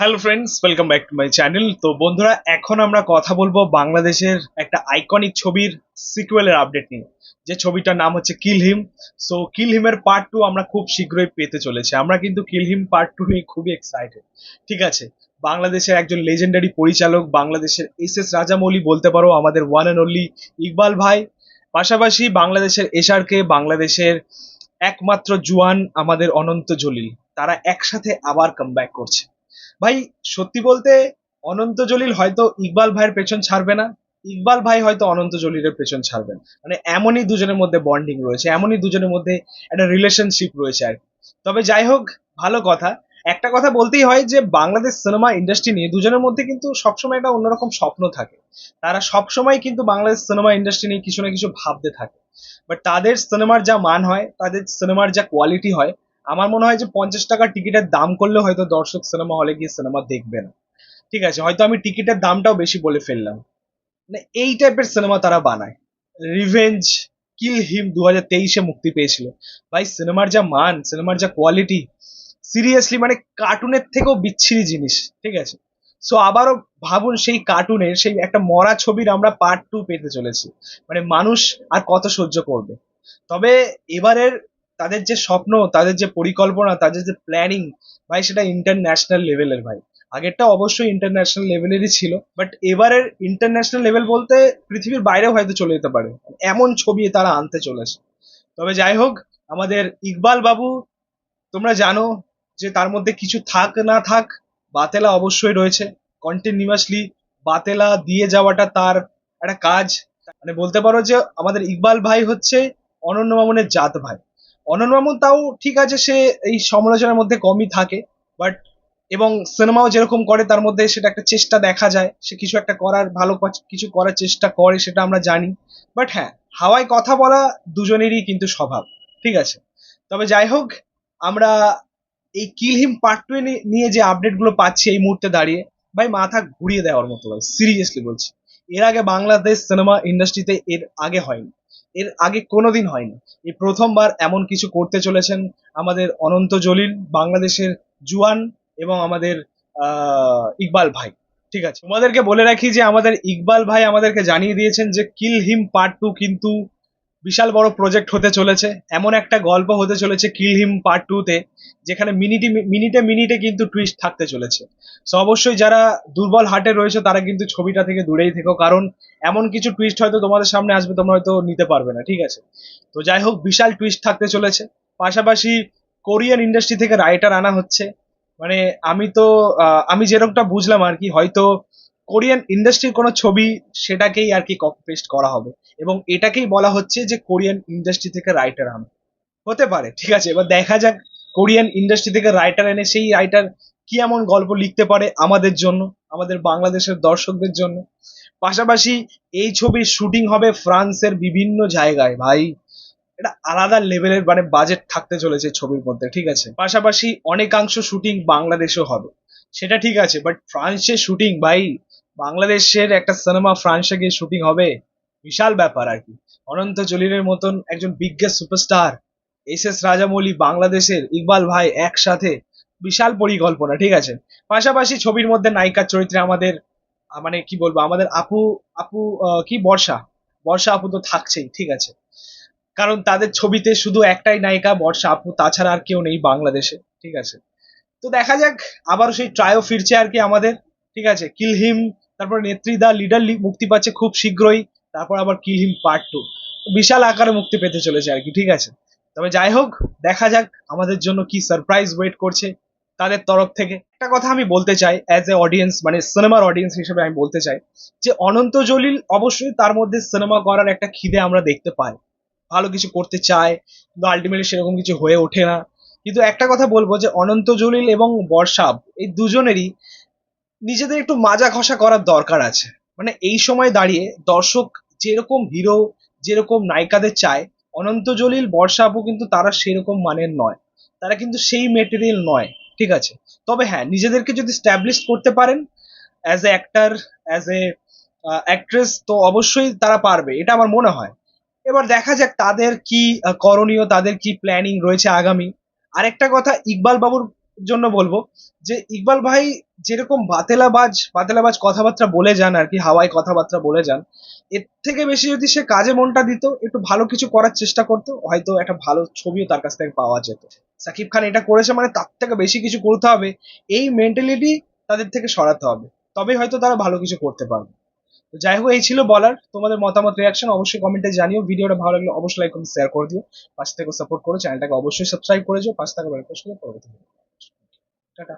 Hello friends, welcome back to my channel. তো বন্ধুরা, এখন আমরা কথা বলবো বাংলাদেশের একটা আইকনিক ছবির সিকুয়েলের আপডেট নিয়ে, যে ছবিটার নাম হচ্ছে কিল হিম। সো কিল হিমের পার্ট টু আমরা খুব শীঘ্রই পেতে চলেছি। আমরা কিন্তু কিল হিম পার্ট টু নিয়ে খুবই এক্সাইটেড। ঠিক আছে, বাংলাদেশের একজন লেজেন্ডারি পরিচালক, বাংলাদেশের এস রাজামৌলি বলতে পারো, আমাদের ওয়ান অ্যান্ড অনলি ইকবাল ভাই, পাশাপাশি বাংলাদেশের এশআরকে, বাংলাদেশের একমাত্র জুয়ান আমাদের অনন্ত জলিল, তারা একসাথে আবার কামব্যাক করছে। ভাই, সত্যি বলতে অনন্ত জলিল হয়তো ইকবাল ভাইয়ের পেছন ছাড়বে না, ইকবাল ভাই হয়তো অনন্ত জলিলের পেছন ছাড়বেন। মানে এমনই দুজনের মধ্যে বন্ডিং রয়েছে, এমনই দুজনের মধ্যে একটা রিলেশনশিপ রয়েছে আর কি। তবে যাই হোক, ভালো কথা। একটা কথা বলতেই হয় যে বাংলাদেশ সিনেমা ইন্ডাস্ট্রি নিয়ে দুজনের মধ্যে কিন্তু সবসময় একটা অন্যরকম স্বপ্ন থাকে। তারা সবসময় কিন্তু বাংলাদেশ সিনেমা ইন্ডাস্ট্রি নিয়ে কিছু না কিছু ভাবতে থাকে। বাট তাদের সিনেমার যা মান হয়, তাদের সিনেমার যা কোয়ালিটি হয়, আমার মনে হয় যে 50 টাকার টিকিটের দাম করলে হয়তো দর্শক সিনেমা হলে গিয়ে সিনেমা দেখবে না। ঠিক আছে, হয়তো আমি টিকিটের দামটাও বেশি বলে ফেললাম। মানে এই টাইপের সিনেমা তারা বানায়। রিভেঞ্জ, কিল হিম 2023-এ মুক্তি পেয়েছিল। ভাই, সিনেমার যা মান, সিনেমার যা কোয়ালিটি, সিরিয়াসলি মানে কার্টুনের থেকেও বিচ্ছিরি জিনিস। ঠিক আছে, সো আবারও ভাবুন, সেই কার্টুনের সেই একটা মরা ছবির আমরা পার্ট টু পেতে চলেছি। মানে মানুষ আর কত সহ্য করবে? তবে এবারের তাদের যে স্বপ্ন, তাদের যে পরিকল্পনা, তাদের যে প্ল্যানিং, ভাই সেটা ইন্টারন্যাশনাল লেভেলের ভাই। আগেরটা অবশ্যই ইন্টারন্যাশনাল লেভেলেরই ছিল, বাট এবারের ইন্টারন্যাশনাল লেভেল বলতে পৃথিবীর বাইরেও হয়তো চলে যেতে পারে, এমন ছবি তারা আনতে চলেছে। তবে যাই হোক, আমাদের ইকবাল বাবু, তোমরা জানো যে তার মধ্যে কিছু থাক না থাক, বাতেলা অবশ্যই রয়েছে। কন্টিনিউয়াসলি বাতেলা দিয়ে যাওয়াটা তার একটা কাজ। মানে বলতে পারো যে আমাদের ইকবাল ভাই হচ্ছে অনন্য মামুনের জাত ভাই। অনন্য মামুন তাও ঠিক আছে, সে এই সমালোচনার মধ্যে কমই থাকে, বাট এবং সিনেমাও যেরকম করে তার মধ্যে সেটা একটা চেষ্টা দেখা যায়, সে কিছু একটা করার, ভালো কিছু করার চেষ্টা করে, সেটা আমরা জানি। বাট হ্যাঁ, হাওয়ায় কথা বলা দুজনেরই কিন্তু স্বভাব। ঠিক আছে, তবে যাই হোক, আমরা এই কিল হিম পার্ট টু নিয়ে যে আপডেট গুলো পাচ্ছি এই মুহূর্তে দাঁড়িয়ে, ভাই মাথা ঘুরিয়ে দেওয়ার মতো ভাই, সিরিয়াসলি বলছি। এর আগে বাংলাদেশ সিনেমা ইন্ডাস্ট্রিতে এর আগে হয়নি, এর আগে কোনোদিন হয়নি। এই প্রথমবার এমন কিছু করতে চলেছেন আমাদের অনন্ত জলিল, বাংলাদেশের জুয়ান, এবং আমাদের ইকবাল ভাই। ঠিক আছে, তোমাদেরকে বলে রাখি যে আমাদের ইকবাল ভাই আমাদেরকে জানিয়ে দিয়েছেন যে কিল হিম পার্ট টু কিন্তু বিশাল বড় প্রজেক্ট হতে চলেছে। এমন একটা গল্প হতে চলেছে কিল হিম পার্ট টু তে, যেখানে মিনিটে মিনিটে মিনিটে কিন্তু টুইস্ট থাকতে চলেছে। সো অবশ্যই যারা দুর্বল হার্টে রয়েছে তারা কিন্তু ছবিটা থেকে দূরেই থেকো, কারণ এমন কিছু টুইস্ট হয়তো তোমাদের সামনে আসবে, তোমরা হয়তো নিতে পারবে না। ঠিক আছে, তো যাই হোক, বিশাল টুইস্ট থাকতে চলেছে। পাশাপাশি কোরিয়ান ইন্ডাস্ট্রি থেকে রাইটার আনা হচ্ছে। মানে আমি তো আমি যেরকমটা বুঝলাম আর কি, হয়তো কোরিয়ান ইন্ডাস্ট্রির কোনো ছবি, সেটাকেই আর কি কপি পেস্ট করা হবে, এবং এটাকেই বলা হচ্ছে যে কোরিয়ান ইন্ডাস্ট্রি থেকে রাইটার আনা হতে পারে। ঠিক আছে, এবার দেখা যাক কোরিয়ান ইন্ডাস্ট্রি থেকে রাইটার এনে সেই রাইটার কি এমন গল্প লিখতে পারে আমাদের জন্য, আমাদের বাংলাদেশের দর্শকদের জন্য। পাশাপাশি এই ছবির শুটিং হবে ফ্রান্সের বিভিন্ন জায়গায় ভাই। এটা আলাদা লেভেলের মানে বাজেট থাকতে চলেছে ছবির মধ্যে। ঠিক আছে, পাশাপাশি অনেকাংশ শুটিং বাংলাদেশেও হবে, সেটা ঠিক আছে, বাট ফ্রান্সে শুটিং ভাই, বাংলাদেশের একটা সিনেমা ফ্রান্সে গিয়ে শুটিং হবে, বিশাল ব্যাপার আর কি। অনন্ত জলিলের মতন একজন বিজ্ঞের সুপারস্টার, এস রাজামৌলি, বাংলাদেশের ইকবাল ভাই একসাথে, বিশাল পরিকল্পনা। ঠিক আছে, পাশাপাশি ছবির মধ্যে নায়িকার চরিত্রে আমাদের মানে কি বলবো, আমাদের আপু, আপু কি বর্ষা, বর্ষা আপু তো থাকছেই। ঠিক আছে, কারণ তাদের ছবিতে শুধু একটাই নায়িকা বর্ষা আপু, তাছাড়া আর কেউ নেই বাংলাদেশে। ঠিক আছে, তো দেখা যাক, আবার সেই ট্রায়ও ফিরছে আর কি আমাদের। ঠিক আছে, কিল হিম, তারপর নেত্রী দা লিডার মুক্তি পাচ্ছে খুব শীঘ্রই, তারপর আবার কিল হিম পার্ট টু বিশাল আকারে মুক্তি পেতে চলেছে আর কি। ঠিক আছে, তবে যাই হোক, দেখা যাক আমাদের জন্য কি সারপ্রাইজ ওয়েট করছে তাদের তরফ থেকে। একটা কথা আমি বলতে চাই অ্যাজ এ অডিয়েন্স, মানে সিনেমার অডিয়েন্স হিসেবে আমি বলতে চাই যে অনন্ত জলিল অবশ্যই তার মধ্যে সিনেমা করার একটা খিদে আমরা দেখতে পাই, ভালো কিছু করতে চায়, কিন্তু আলটিমেটলি সেরকম কিছু হয়ে ওঠে না। কিন্তু একটা কথা বলবো যে অনন্ত জলিল এবং বর্ষাব, এই দুজনেরই নিজেদের একটু মাজা ঘষা করার দরকার আছে। মানে এই সময় দাঁড়িয়ে দর্শক যেরকম হিরো, যেরকম নায়িকাদের চায়, অনন্ত জলিল, বর্ষা আপু কিন্তু তারা সেরকম মানের নয়, তারা কিন্তু সেই মেটেরিয়াল নয়। ঠিক আছে, তবে হ্যাঁ, নিজেদেরকে যদি স্ট্যাবলিশ করতে পারেন as a actor, as a actress, তো অবশ্যই তারা পারবে, এটা আমার মনে হয়। এবার দেখা যাক তাদের কি করণীয়, তাদের কি প্ল্যানিং রয়েছে আগামী। আরেকটা কথা, ইকবাল বাবুর জন্য বলবো যে ইকবাল ভাই যেরকম বাতেলাবাজ কথাবার্তা বলে যান আর কি, হাওয়ায় কথাবার্তা বলে যান, এর থেকে বেশি যদি সে কাজে মনটা দিত, একটু ভালো কিছু করার চেষ্টা করতো, হয়তো একটা ভালো ছবিও তার কাছ থেকে পাওয়া যেত। সাকিব খান এটা করেছে মানে তার থেকে বেশি কিছু করতে হবে, এই মেন্টালিটি তাদের থেকে সরাতে হবে, তবেই হয়তো তারা ভালো কিছু করতে পারবে। তো যাই হোক, এই ছিল বলার। তোমাদের মতামত রিয়াকশন অবশ্যই কমেন্টে জানিও। ভিডিওটা ভালো লাগলে অবশ্যই লাইক কমেন্ট শেয়ার করে দিও। পাশে থেকে সাপোর্ট করো, চ্যানেলটাকে অবশ্যই সাবস্ক্রাইব করে দিও, পাশে থাকা বেল আইকন প্রেস করে পরবর্তী ভিডিও। টাটা।